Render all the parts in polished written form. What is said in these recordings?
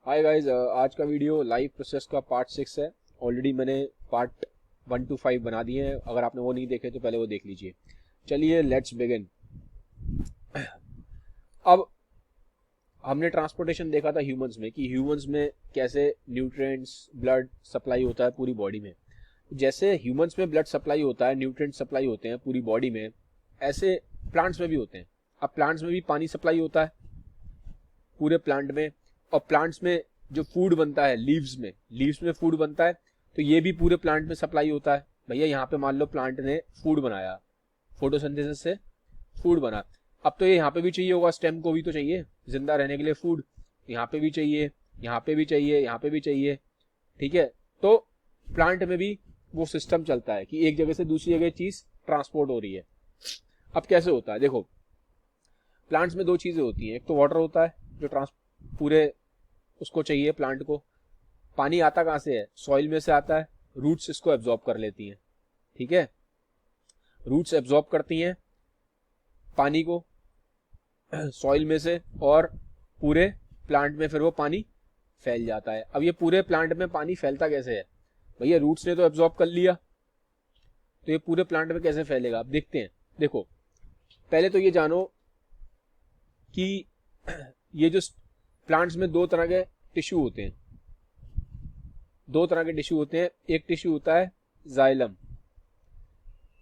Hi guys, आज का video live process का पार्ट 6 है। ऑलरेडी मैंने पार्ट 1 to 5 बना दिए हैं। अगर आपने वो नहीं देखे तो पहले वो देख लीजिए। चलिए लेट्स बिगिन। अब हमने ट्रांसपोर्टेशन देखा था ह्यूमंस में कि ह्यूमंस में कैसे न्यूट्रिएंट्स ब्लड सप्लाई होता है पूरी बॉडी में। जैसे ह्यूमंस में ब्लड सप्लाई होता है, न्यूट्रिएंट सप्लाई होते हैं पूरी बॉडी में, ऐसे प्लांट्स में भी होते हैं। अब प्लांट्स में भी पानी सप्लाई होता है पूरे प्लांट में, और प्लांट्स में जो फूड बनता है लीव्स में फूड बनता है, तो ये भी पूरे प्लांट में सप्लाई होता है। भैया यहाँ पे मान लो प्लांट ने फूड बनाया, फोटोसिंथेसिस से फूड बना। अब तो ये यहाँ पे भी चाहिए होगा, स्टेम को भी तो चाहिए जिंदा रहने के लिए फूड। यहाँ पे भी चाहिए, यहाँ पे भी चाहिए, यहाँ पे भी चाहिए। ठीक है, तो प्लांट में भी वो सिस्टम चलता है कि एक जगह से दूसरी जगह चीज ट्रांसपोर्ट हो रही है। अब कैसे होता है देखो, प्लांट्स में दो चीजें होती हैं। एक तो वाटर होता है जो पूरे उसको चाहिए प्लांट को। पानी आता कहाँ से है? सॉइल में से आता है। रूट्स इसको एब्जॉर्ब कर लेती हैं। ठीक है, रूट्स एब्जॉर्ब करती हैं पानी को सॉइल में से, और पूरे प्लांट में फिर वो पानी फैल जाता है। अब ये पूरे प्लांट में पानी फैलता कैसे है? भैया रूट्स ने तो एब्जॉर्ब कर लिया, तो ये पूरे प्लांट में कैसे फैलेगा? अब देखते हैं। देखो पहले तो ये जानो कि ये जो प्लांट्स में दो तरह के टिश्यू होते हैं, एक टिश्यू होता है जाइलम,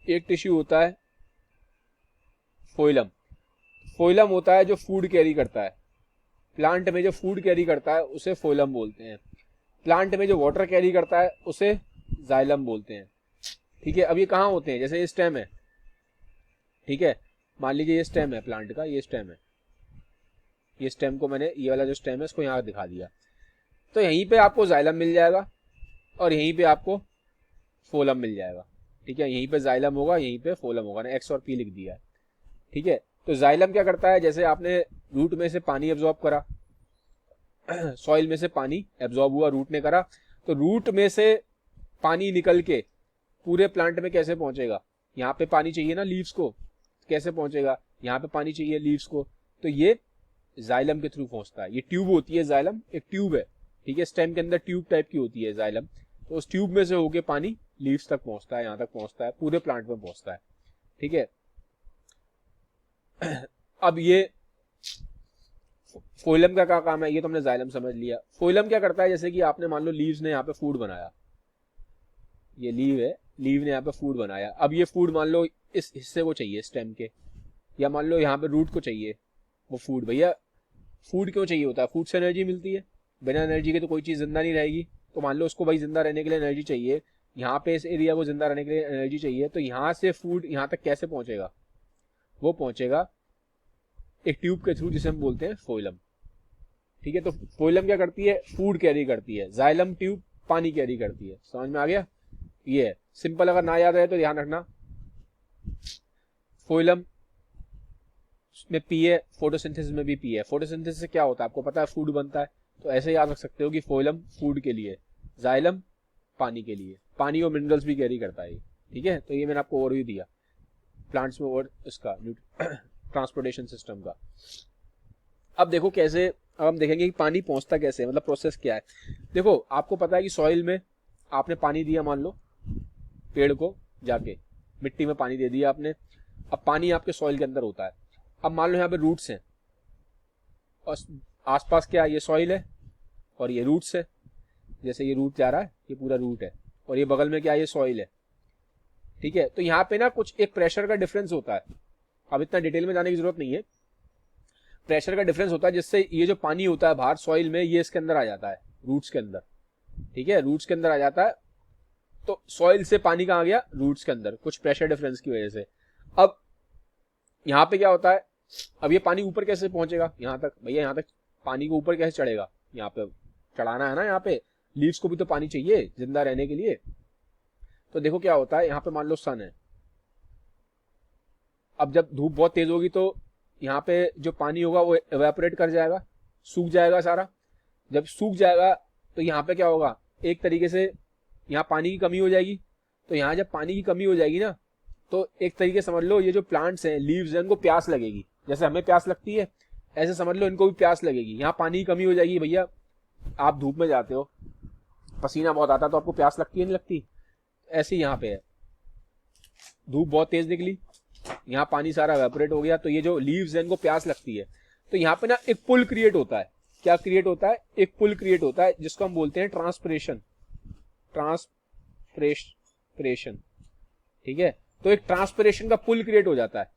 एक टिश्यू होता है फोइलम। फोइलम होता है जो फूड कैरी करता है प्लांट में, जो फूड कैरी करता है उसे फोइलम बोलते हैं। प्लांट में जो वाटर कैरी करता है उसे जाइलम बोलते हैं। ठीक है, अब ये कहाँ होते हैं? जैसे ये स्टेम है, ठीक है, मान लीजिए ये स्टेम है प्लांट का, ये स्टेम है, ये स्टेम को मैंने, ये वाला जो स्टेम है इसको यहाँ दिखा दिया। तो यहीं पे आपको जाइलम मिल जाएगा और यहीं पे आपको फोलम मिल जाएगा। ठीक है, यहीं पे जाइलम होगा, यहीं पे फोलम होगा ना, एक्स और पी लिख दिया है। ठीक है, तो जाइलम क्या करता है? जैसे आपने रूट में से पानी एब्जॉर्ब करा सॉइल में से पानी एब्जॉर्ब हुआ, रूट ने करा, तो रूट में से पानी निकल के पूरे प्लांट में कैसे पहुंचेगा? यहाँ पे पानी चाहिए ना लीव्स को, कैसे पहुंचेगा? यहाँ पे पानी चाहिए लीव्स को, तो ये जाइलम के थ्रू पहुंचता है। ये ट्यूब होती है, जाइलम एक ट्यूब है। ठीक है, स्टेम के अंदर ट्यूब टाइप की होती है जाइलम, तो उस ट्यूब में से होके पानी लीव्स तक पहुंचता है, यहाँ तक पहुंचता है, पूरे प्लांट में पहुंचता है। ठीक है, अब ये फोइलम का क्या काम है? ये तो हमने जाइलम समझ लिया। फोइलम क्या करता है? जैसे कि आपने मान लो लीव्स ने यहाँ पे फूड बनाया, ये लीव है, लीव ने यहाँ पे फूड बनाया। अब ये फूड मान लो इस हिस्से को चाहिए स्टेम के, या मान लो यहाँ पे रूट को चाहिए वो फूड। भैया फूड क्यों चाहिए होता है? फूड से एनर्जी मिलती है, बिना एनर्जी के तो कोई चीज जिंदा नहीं रहेगी। तो मान लो उसको भाई जिंदा रहने के लिए एनर्जी चाहिए, यहाँ पे इस एरिया को जिंदा रहने के लिए एनर्जी चाहिए, तो यहाँ से फूड यहाँ तक कैसे पहुंचेगा? वो पहुंचेगा एक ट्यूब के थ्रू, जिसे हम बोलते हैं फोइलम। ठीक है, तो फोइलम क्या करती है? फूड कैरी करती है। जाइलम ट्यूब पानी कैरी करती है। समझ में आ गया? ये है सिंपल, अगर ना याद रहे तो ध्यान रखना। फोइलम में पी है, फोटोसिंथेसिस में भी पी है। फोटोसिंथेसिस से क्या होता है आपको पता है? फूड बनता है। तो ऐसे याद रख सकते हो कि फोइलम फूड के लिए, जाइलम पानी के लिए, पानी और मिनरल्स भी कैरी करता है। ठीक है, तो ये मैंने आपको ओवरव्यू दिया प्लांट्स में और इसका ट्रांसपोर्टेशन सिस्टम का। अब देखो कैसे, अब हम देखेंगे कि पानी पहुंचता कैसे है, मतलब प्रोसेस क्या है। देखो आपको पता है कि सॉइल में आपने पानी दिया, मान लो पेड़ को, जाके मिट्टी में पानी दे दिया आपने। अब पानी आपके सॉइल के अंदर होता है। अब मान लो यहाँ पे रूट्स हैं और आसपास क्या है? ये सॉइल है और ये रूट्स है। जैसे ये रूट जा रहा है, ये पूरा रूट है, और ये बगल में क्या है? ये सॉइल है। ठीक है, तो यहाँ पे ना कुछ एक प्रेशर का डिफरेंस होता है। अब इतना डिटेल में जाने की जरूरत नहीं है। प्रेशर का डिफरेंस होता है जिससे ये जो पानी होता है बाहर सॉइल में, ये इसके अंदर आ जाता है, रूट्स के अंदर। ठीक है, रूट्स के अंदर आ जाता है। तो सॉइल से पानी कहाँ गया? रूट्स के अंदर, कुछ प्रेशर डिफरेंस की वजह से। अब यहाँ पे क्या होता है? अब ये पानी ऊपर कैसे पहुंचेगा यहाँ तक? भैया यहाँ तक पानी को ऊपर कैसे चढ़ेगा? यहाँ पे चढ़ाना है ना, यहाँ पे लीव्स को भी तो पानी चाहिए जिंदा रहने के लिए। तो देखो क्या होता है, यहाँ पे मान लो सन है। अब जब धूप बहुत तेज होगी तो यहाँ पे जो पानी होगा वो एवेपोरेट कर जाएगा, सूख जाएगा सारा। जब सूख जाएगा तो यहाँ पे क्या होगा? एक तरीके से यहाँ पानी की कमी हो जाएगी। तो यहाँ जब पानी की कमी हो जाएगी ना, तो एक तरीके समझ लो ये जो प्लांट्स हैं, लीव्स हैं, इनको प्यास लगेगी। जैसे हमें प्यास लगती है, ऐसे समझ लो इनको भी प्यास लगेगी। यहाँ पानी की कमी हो जाएगी भैया, आप धूप में जाते हो, पसीना बहुत आता है, तो आपको प्यास लगती है नहीं लगती? ऐसे ही यहाँ पे है, धूप बहुत तेज निकली, यहाँ पानी सारा वेपोरेट हो गया, तो ये जो लीव्स है इनको प्यास लगती है, तो यहाँ पे ना एक पुल क्रिएट होता है। क्या क्रिएट होता है? एक पुल क्रिएट होता है, जिसको हम बोलते हैं ट्रांसपिरेशन। ट्रांसपिरेशन, ठीक है। तो एक ट्रांसपिरेशन का पुल क्रिएट हो जाता है।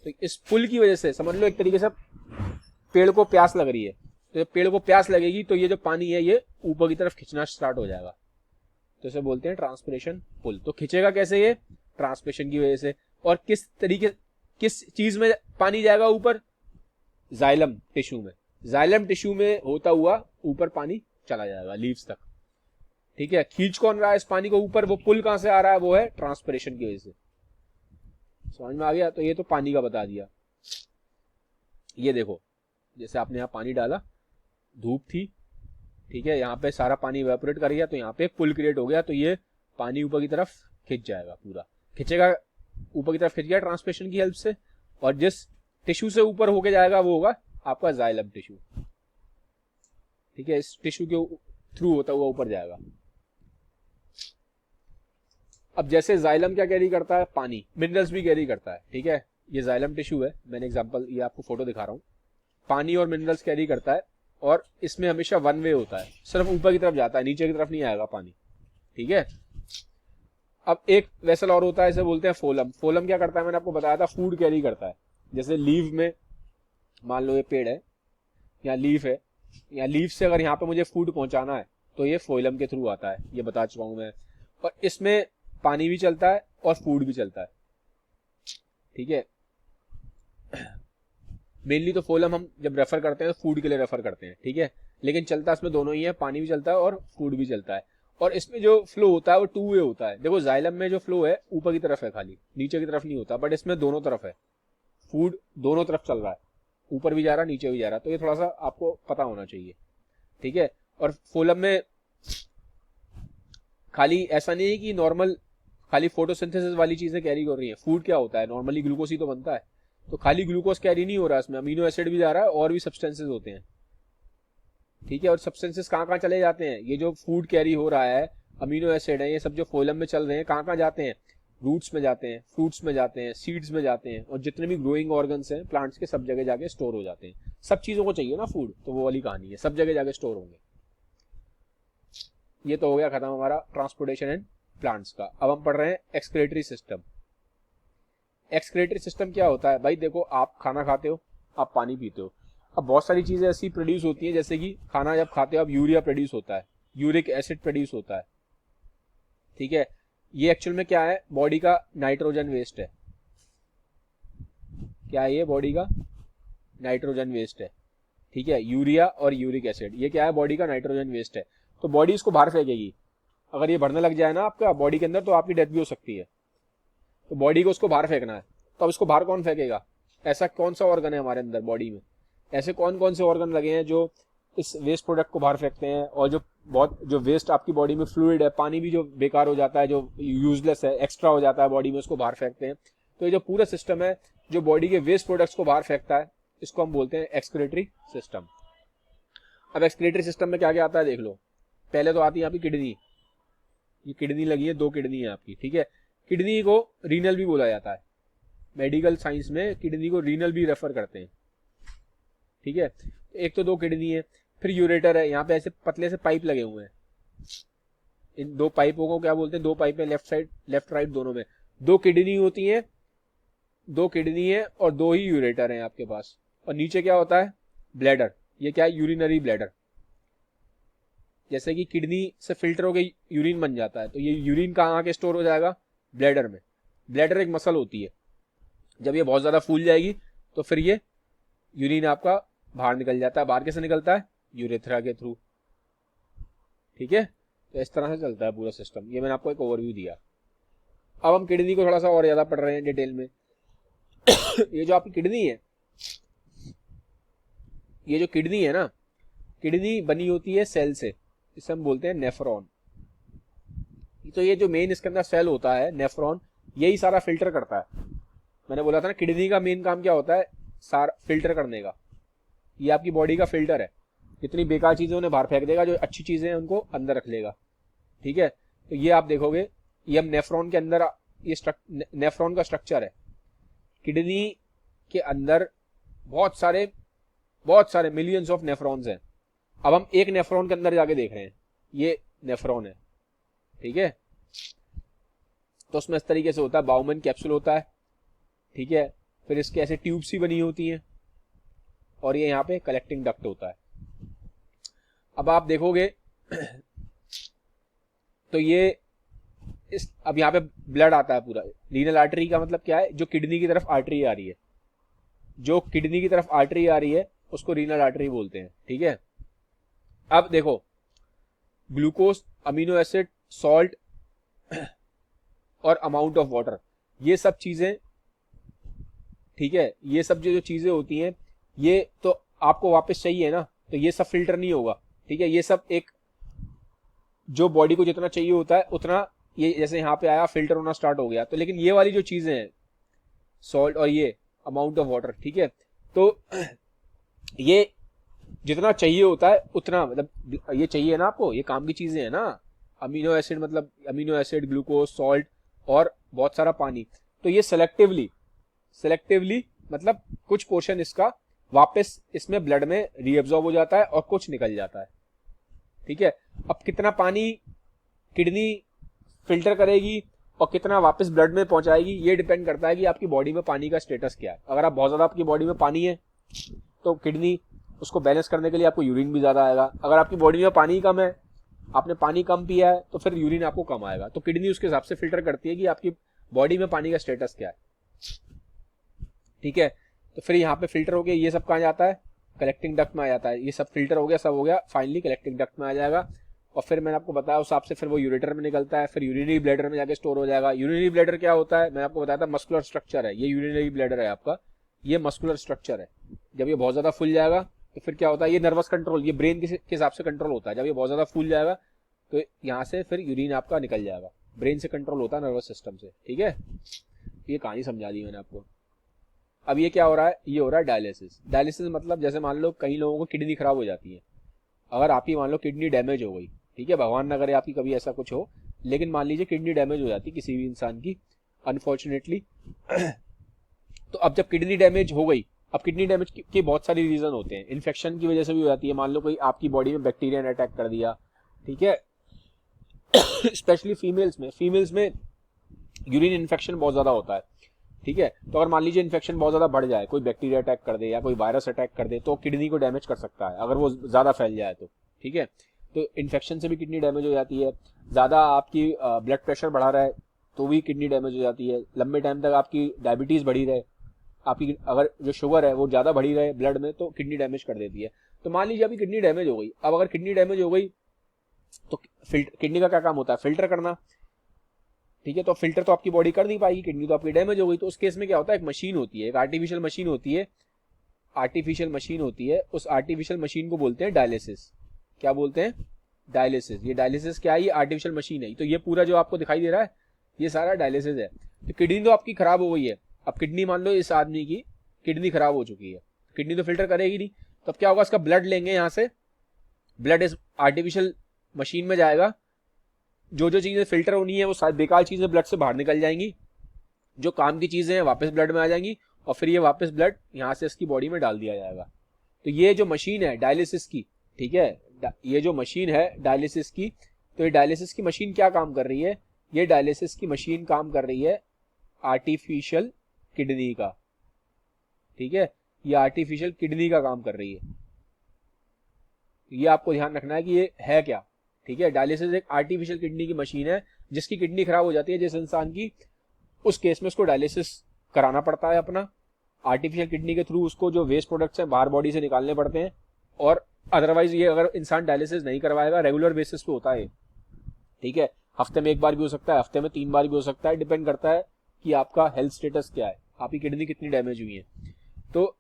तो इस पुल की वजह से समझ लो एक तरीके से पेड़ को प्यास लग रही है, तो जब पेड़ को प्यास लगेगी तो ये जो पानी है ये ऊपर की तरफ खींचना स्टार्ट हो जाएगा, तो इसे बोलते हैं ट्रांसपिरेशन पुल। तो खींचेगा कैसे? ये ट्रांसपिरेशन की वजह से। और किस तरीके, किस चीज में पानी जाएगा ऊपर? जाइलम टिश्यू में। जाइलम टिश्यू में होता हुआ ऊपर पानी चला जाएगा लीव्स तक, ठीक है। खींच कौन रहा है इस पानी को ऊपर? वो पुल कहां से आ रहा है? वो है ट्रांसपिरेशन की वजह से। समझ में आ गया? तो ये तो पानी का बता दिया। ये देखो, जैसे आपने यहाँ पानी डाला, धूप थी, ठीक है, यहाँ पे सारा पानी इवेपोरेट कर गया, तो यहाँ पे पुल क्रिएट हो गया, तो ये पानी ऊपर की तरफ खिंच जाएगा, पूरा खिंचेगा, ऊपर की तरफ खिंच गया ट्रांसपिरेशन की हेल्प से। और जिस टिश्यू से ऊपर होके जाएगा वो होगा आपका जाइलम टिश्यू, ठीक है। इस टिश्यू के थ्रू होता हुआ ऊपर जाएगा। अब जैसे जाइलम क्या कैरी करता है? पानी, मिनरल्स भी कैरी करता है, ठीक है। ये जाइलम टिश्यू है, मैंने एग्जांपल, ये आपको फोटो दिखा रहा हूं, पानी और मिनरल्स कैरी करता है, और इसमें हमेशा वन वे होता है, सिर्फ ऊपर की तरफ जाता है, नीचे की तरफ नहीं आएगा पानी, ठीक है। अब एक वेसल और होता है, इसे बोलते हैं फोलम। फोलम क्या करता है? मैंने आपको बताया था, फूड कैरी करता है। जैसे लीव में, मान लो ये पेड़ है, यहाँ लीफ है, यहाँ लीफ से अगर यहाँ पे मुझे फूड पहुंचाना है तो ये फोइलम के थ्रू आता है, ये बता चुका हूं मैं। और इसमें पानी भी चलता है और फूड भी चलता है, ठीक है। मेनली तो फोइलम हम जब रेफर करते हैं तो फूड के लिए रेफर करते हैं, ठीक है, लेकिन चलता इसमें दोनों ही है, पानी भी चलता है और फूड भी चलता है। और इसमें जो फ्लो होता है वो टू वे होता है। देखो जाइलम में जो फ्लो है ऊपर की तरफ है, खाली नीचे की तरफ नहीं होता, बट इसमें दोनों तरफ है, फूड दोनों तरफ चल रहा है, ऊपर भी जा रहा है नीचे भी जा रहा है, तो ये थोड़ा सा आपको पता होना चाहिए, ठीक है। और फोलम में खाली ऐसा नहीं है कि नॉर्मल खाली फोटोसिंथेसिस वाली चीजें कैरी कर रही है। फूड क्या होता है? नॉर्मली ग्लूकोज ही तो बनता है, तो खाली ग्लूकोज कैरी नहीं हो रहा है, इसमें अमीनो एसिड भी जा रहा है और भी सब्सटेंसेस होते हैं, ठीक है। और सब्सटेंसेस कहाँ कहाँ चले जाते हैं? ये जो फूड कैरी हो रहा है, अमीनो एसिड है, ये सब जो फोलम में चल रहे हैं, कहाँ कहाँ जाते हैं? रूट्स में जाते हैं, फ्रूट्स में जाते हैं, सीड्स में जाते हैं, और जितने भी ग्रोइंग ऑर्गन्स हैं प्लांट्स के, सब जगह जाके स्टोर हो जाते हैं। सब चीजों को चाहिए ना फूड, तो वो वाली कहानी है, सब जगह जाके स्टोर होंगे। ये तो हो गया खत्म हमारा ट्रांसपोर्टेशन एंड प्लांट्स का। अब हम पढ़ रहे हैं एक्सक्रेटरी सिस्टम। एक्सक्रेटरी सिस्टम क्या होता है? भाई देखो, आप खाना खाते हो, आप पानी पीते हो, अब बहुत सारी चीजें ऐसी प्रोड्यूस होती हैं, जैसे कि खाना जब खाते हो अब यूरिया प्रोड्यूस होता है, यूरिक एसिड प्रोड्यूस होता है, ठीक है। ये एक्चुअल में क्या है? बॉडी का नाइट्रोजन वेस्ट है। क्या है ये? बॉडी का नाइट्रोजन वेस्ट है, ठीक है। यूरिया और यूरिक एसिड, ये क्या है? बॉडी का नाइट्रोजन वेस्ट है। तो बॉडी इसको बाहर फेंकेगी, अगर ये भरने लग जाए ना आपका बॉडी के अंदर, तो आपकी डेथ भी हो सकती है। तो बॉडी को उसको बाहर फेंकना है, तो अब इसको बाहर कौन फेंकेगा? ऐसा कौन सा ऑर्गन है हमारे अंदर बॉडी में? ऐसे कौन कौन से ऑर्गन लगे हैं जो इस वेस्ट प्रोडक्ट को बाहर फेंकते हैं? और जो वेस्ट आपकी बॉडी में फ्लूइड है, पानी भी जो बेकार हो जाता है, जो यूजलेस है, एक्स्ट्रा हो जाता है बॉडी में, उसको बाहर फेंकते हैं। तो ये जो पूरा सिस्टम है जो बॉडी के वेस्ट प्रोडक्ट्स को बाहर फेंकता है, इसको हम बोलते हैं एक्सक्रेटरी सिस्टम। अब एक्सक्रेटरी सिस्टम में क्या क्या आता है देख लो। पहले तो आती है आपकी किडनी, ये किडनी लगी है, 2 किडनी है आपकी, ठीक है। किडनी को रीनल भी बोला जाता है, मेडिकल साइंस में किडनी को रीनल भी रेफर करते हैं, ठीक है। एक तो 2 किडनी है, फिर यूरेटर है, यहाँ पे ऐसे पतले से पाइप लगे हुए हैं, इन 2 पाइपों को क्या बोलते हैं? 2 पाइप है लेफ्ट साइड लेफ्ट राइट दोनों में, 2 किडनी होती है, 2 किडनी है और 2 ही यूरेटर है आपके पास। और नीचे क्या होता है? ब्लैडर। ये क्या है? Urinary bladder. जैसे कि किडनी से फिल्टर होकर यूरिन बन जाता है, तो ये यूरिन कहाँ आके स्टोर हो जाएगा? ब्लैडर में। ब्लैडर एक मसल होती है, जब ये बहुत ज्यादा फूल जाएगी तो फिर ये यूरिन आपका बाहर निकल जाता है। बाहर कैसे निकलता है? यूरेथ्रा के थ्रू, ठीक है। तो इस तरह से चलता है पूरा सिस्टम। ये मैंने आपको एक ओवरव्यू दिया। अब हम किडनी को थोड़ा सा और ज्यादा पढ़ रहे हैं डिटेल में। ये जो आपकी किडनी है, ये जो किडनी है ना, किडनी बनी होती है सेल से, इसे हम बोलते हैं नेफ्रॉन। तो ये जो मेन इसके अंदर सेल होता है नेफ्रॉन, यही सारा फिल्टर करता है। मैंने बोला था ना किडनी का मेन काम क्या होता है? सारा फिल्टर करने का। ये आपकी बॉडी का फिल्टर है। जितनी बेकार चीजें उन्हें बाहर फेंक देगा, जो अच्छी चीजें हैं उनको अंदर रख लेगा। ठीक है, तो ये आप देखोगे, ये हम नेफ्रॉन के अंदर, ये नेफ्रॉन का स्ट्रक्चर है। किडनी के अंदर बहुत सारे मिलियंस ऑफ नेफ्रॉन्स हैं। अब हम एक नेफ्रॉन के अंदर जाके देख रहे हैं, ये नेफ्रॉन है। ठीक है, तो उसमें इस तरीके से होता है, बाउमैन कैप्सूल होता है। ठीक है, फिर इसके ऐसे ट्यूब्स ही बनी होती हैं, और ये यहाँ पे कलेक्टिंग डक्ट होता है। अब आप देखोगे तो ये अब यहाँ पे ब्लड आता है पूरा। रीनल आर्टरी का मतलब क्या है, जो किडनी की तरफ आर्टरी आ रही है, जो किडनी की तरफ आर्टरी आ रही है उसको रीनल आर्टरी बोलते हैं। ठीक है, अब देखो, ग्लूकोज, अमीनो एसिड, सॉल्ट और अमाउंट ऑफ वाटर, ये सब चीजें, ठीक है, ये सब जो चीजें होती हैं, ये तो आपको वापस चाहिए ना, तो ये सब फिल्टर नहीं होगा। ठीक है, ये सब एक, जो बॉडी को जितना चाहिए होता है उतना, ये जैसे यहाँ पे आया फिल्टर होना स्टार्ट हो गया। तो लेकिन ये वाली जो चीजें हैं, सॉल्ट और ये अमाउंट ऑफ वाटर, ठीक है, तो ये जितना चाहिए होता है उतना, मतलब ये चाहिए ना आपको, ये काम की चीजें हैं ना। अमीनो एसिड मतलब अमीनो एसिड, ग्लूकोज, सॉल्ट और बहुत सारा पानी। तो ये सेलेक्टिवली मतलब कुछ पोर्शन इसका वापस इसमें ब्लड में रीअब्सॉर्ब हो जाता है और कुछ निकल जाता है। ठीक है, अब कितना पानी किडनी फिल्टर करेगी और कितना वापस ब्लड में पहुंचाएगी, ये डिपेंड करता है कि आपकी बॉडी में पानी का स्टेटस क्या है। अगर आप बहुत ज्यादा, आपकी बॉडी में पानी है तो किडनी उसको बैलेंस करने के लिए आपको यूरिन भी ज्यादा आएगा। अगर आपकी बॉडी में पानी कम है, आपने पानी कम पिया है, तो फिर यूरिन आपको कम आएगा। तो किडनी उसके हिसाब से फिल्टर करती है कि आपकी बॉडी में पानी का स्टेटस क्या है। ठीक है, तो फिर यहाँ पे फिल्टर हो गया, ये सब कहाँ जाता है, कलेक्टिंग डक्ट में आ जाता है। ये सब फिल्टर हो गया, सब हो गया, फाइनली कलेक्टिंग डक्ट में आ जाएगा। और फिर मैंने आपको बताया उस हिसाब से फिर वो यूरेटर में निकलता है, फिर यूरिनरी ब्लैडर में जाके स्टोर हो जाएगा। यूरिनरी ब्लैडर क्या होता है, मैं आपको बताया था, मस्कुलर स्ट्रक्चर है। ये यूरिनरी ब्लैडर है आपका, ये मस्कुलर स्ट्रक्चर है। जब ये बहुत ज्यादा फूल जाएगा तो फिर क्या होता है, ये नर्वस कंट्रोल, ये ब्रेन के हिसाब से कंट्रोल होता है। जब ये बहुत ज्यादा फूल जाएगा तो यहाँ से फिर यूरिन आपका निकल जाएगा, ब्रेन से कंट्रोल होता है, नर्वस सिस्टम से। ठीक है, ये कहानी समझा दी मैंने आपको। अब ये क्या हो रहा है, ये हो रहा है डायलिसिस। डायलिसिस मतलब जैसे मान लो कई लोगों को किडनी खराब हो जाती है। अगर आपकी मान लो किडनी डैमेज हो गई, ठीक है, भगवान न करे आपकी कभी ऐसा कुछ हो, लेकिन मान लीजिए किडनी डैमेज हो जाती किसी भी इंसान की, अनफॉर्चुनेटली। तो अब जब किडनी डैमेज हो गई, अब किडनी डैमेज के बहुत सारे रीजन होते हैं। इन्फेक्शन की वजह से भी हो जाती है, मान लो कोई आपकी बॉडी में बैक्टीरिया ने अटैक कर दिया, ठीक है। स्पेशली फीमेल्स में यूरिन इन्फेक्शन बहुत ज्यादा होता है। ठीक है, तो अगर मान लीजिए इन्फेक्शन बहुत ज्यादा बढ़ जाए, कोई बैक्टीरिया अटैक कर दे या कोई वायरस अटैक कर दे, तो किडनी को डैमेज कर सकता है अगर वो ज्यादा फैल जाए तो। ठीक है, तो इन्फेक्शन से भी किडनी डैमेज हो जाती है। ज्यादा आपकी ब्लड प्रेशर बढ़ा रहा है तो भी किडनी डैमेज हो जाती है। लंबे टाइम तक आपकी डायबिटीज बढ़ी रहे, आपकी अगर जो शुगर है वो ज्यादा बढ़ी रहे ब्लड में, तो किडनी डैमेज कर देती है। तो मान लीजिए अभी किडनी डैमेज हो गई, अब अगर किडनी डैमेज हो गई तो किडनी का क्या काम होता है, फिल्टर करना। ठीक है, तो फिल्टर तो आपकी बॉडी कर नहीं पाएगी, किडनी तो आपकी डैमेज हो गई। तो उस केस में क्या होता है, एक मशीन होती है, एक आर्टिफिशियल मशीन होती है। उस आर्टिफिशियल मशीन को बोलते हैं डायलिसिस। क्या बोलते हैं, डायलिसिस। ये डायलिसिस क्या है, ये आर्टिफिशियल मशीन है। तो ये पूरा जो आपको दिखाई दे रहा है ये सारा डायलिसिस है। तो किडनी तो आपकी खराब हो गई है, अब किडनी मान लो इस आदमी की किडनी खराब हो चुकी है, किडनी तो फिल्टर करेगी नहीं, तो अब क्या होगा, इसका ब्लड लेंगे, यहाँ से ब्लड इस आर्टिफिशियल मशीन में जाएगा। जो जो चीजें फिल्टर होनी है वो सारी बेकार चीजें ब्लड से बाहर निकल जाएंगी, जो काम की चीजें हैं वापस ब्लड में आ जाएंगी, और फिर ये वापस ब्लड यहाँ से इसकी बॉडी में डाल दिया जाएगा। तो ये जो मशीन है डायलिसिस की, ठीक है, ये जो मशीन है डायलिसिस की, तो ये डायलिसिस की मशीन क्या काम कर रही है, ये डायलिसिस की मशीन काम कर रही है आर्टिफिशियल किडनी का। ठीक है, ये आर्टिफिशियल किडनी का काम कर रही है। ये आपको ध्यान रखना है कि ये है क्या। ठीक है, डायलिसिस एक आर्टिफिशियल किडनी की मशीन है, जिसकी किडनी खराब हो जाती है जिस इंसान की, उस केस में उसको डायलिसिस कराना पड़ता है अपना। आर्टिफिशियल किडनी के थ्रू उसको जो वेस्ट प्रोडक्ट्स हैं बाहर बॉडी से निकालने पड़ते हैं, और अदरवाइज ये अगर इंसान डायलिसिस नहीं करवाएगा, रेगुलर बेसिस पे होता है। ठीक है, हफ्ते में एक बार भी हो सकता है, हफ्ते में 3 बार भी हो सकता है, डिपेंड करता है कि आपका हेल्थ स्टेटस क्या है, आपकी किडनी कितनी डैमेज हुई है। तो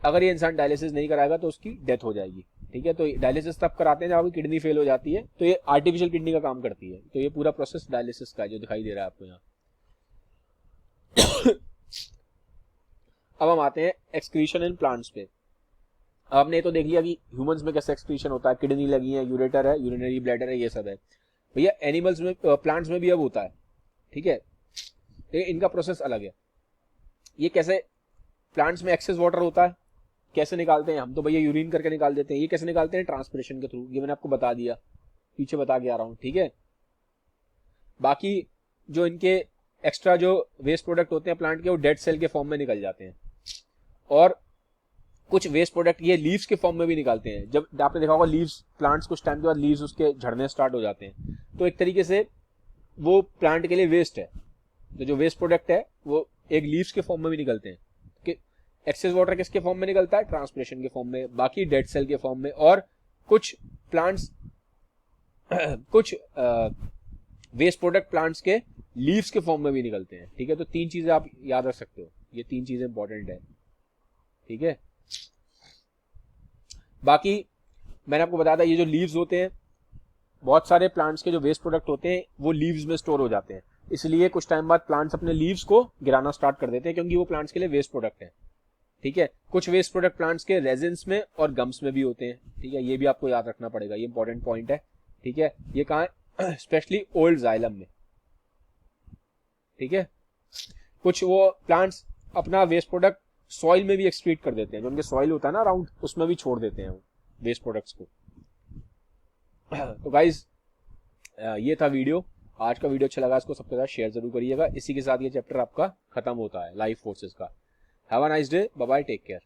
अगर ये इंसान डायलिसिस नहीं कराएगा तो उसकी डेथ हो जाएगी। ठीक है, तो डायलिसिस तब कराते हैं जब आपकी किडनी फेल हो जाती है, तो ये आर्टिफिशियल किडनी का काम करती है। तो ये पूरा प्रोसेस डायलिसिस का है जो दिखाई दे रहा है आपको यहाँ। अब हम आते हैं एक्सक्रीशन इन प्लांट्स पे। आपने ये तो देख लिया कि ह्यूमंस में कैसे एक्सक्रीशन होता है, किडनी लगी है, यूरेटर है, यूरिनरी ब्लैडर है, ये सब है। भैया एनिमल्स में, प्लांट्स में भी अब होता है, ठीक है, लेकिन इनका प्रोसेस अलग है। ये कैसे, प्लांट्स में एक्सेस वाटर होता है, कैसे निकालते हैं हम तो भैया यूरिन करके निकाल देते हैं, ये कैसे निकालते हैं, ट्रांसपिरेशन के थ्रू, ये मैंने आपको बता दिया, पीछे बता के आ रहा हूँ, ठीक है। बाकी जो इनके एक्स्ट्रा जो वेस्ट प्रोडक्ट होते हैं प्लांट के, वो डेड सेल के फॉर्म में निकल जाते हैं, और कुछ वेस्ट प्रोडक्ट ये लीव्स के फॉर्म में भी निकालते हैं। जब आपने देखा होगा लीव्स, प्लांट्स कुछ टाइम के बाद लीव्स उसके झड़ने स्टार्ट हो जाते हैं, तो एक तरीके से वो प्लांट के लिए वेस्ट है, तो जो वेस्ट प्रोडक्ट है वो एक लीव्स के फॉर्म में भी निकलते हैं। कि एक्सेस वाटर किसके फॉर्म में निकलता है, ट्रांसपिरेशन के फॉर्म में, बाकी डेड सेल के फॉर्म में, और कुछ प्लांट्स कुछ वेस्ट प्रोडक्ट प्लांट्स के लीव्स के फॉर्म में भी निकलते हैं, ठीक है। तो 3 चीजें आप याद रख सकते हो, ये 3 चीजें इंपॉर्टेंट है, ठीक है। बाकी मैंने आपको बताया था ये जो लीव्स होते हैं, बहुत सारे प्लांट्स के जो वेस्ट प्रोडक्ट होते हैं वो लीव्स में स्टोर हो जाते हैं, इसलिए कुछ टाइम बाद प्लांट्स अपने लीव्स को गिराना स्टार्ट कर देते हैं, क्योंकि वो प्लांट्स के लिए वेस्ट प्रोडक्ट है, ठीक है। कुछ वेस्ट प्रोडक्ट प्लांट्स के रेजिन्स में और गम्स में भी होते हैं, ठीक है, ये भी आपको याद रखना पड़ेगा, ये इंपॉर्टेंट पॉइंट है, ठीक है। ये कहाँ है, स्पेशली ओल्ड जाइलम में, ठीक है। कुछ वो प्लांट्स अपना वेस्ट प्रोडक्ट सॉइल में भी एक्सक्रीट कर देते हैं, जो उनके सॉइल होता है ना अराउंड, उसमें भी छोड़ देते हैं वो वेस्ट प्रोडक्ट्स को। तो गाइज ये था वीडियो, आज का वीडियो अच्छा लगा इसको सबके साथ शेयर जरूर करिएगा। इसी के साथ ये चैप्टर आपका खत्म होता है लाइफ फोर्सेस का। Have a nice day, bye bye, take care.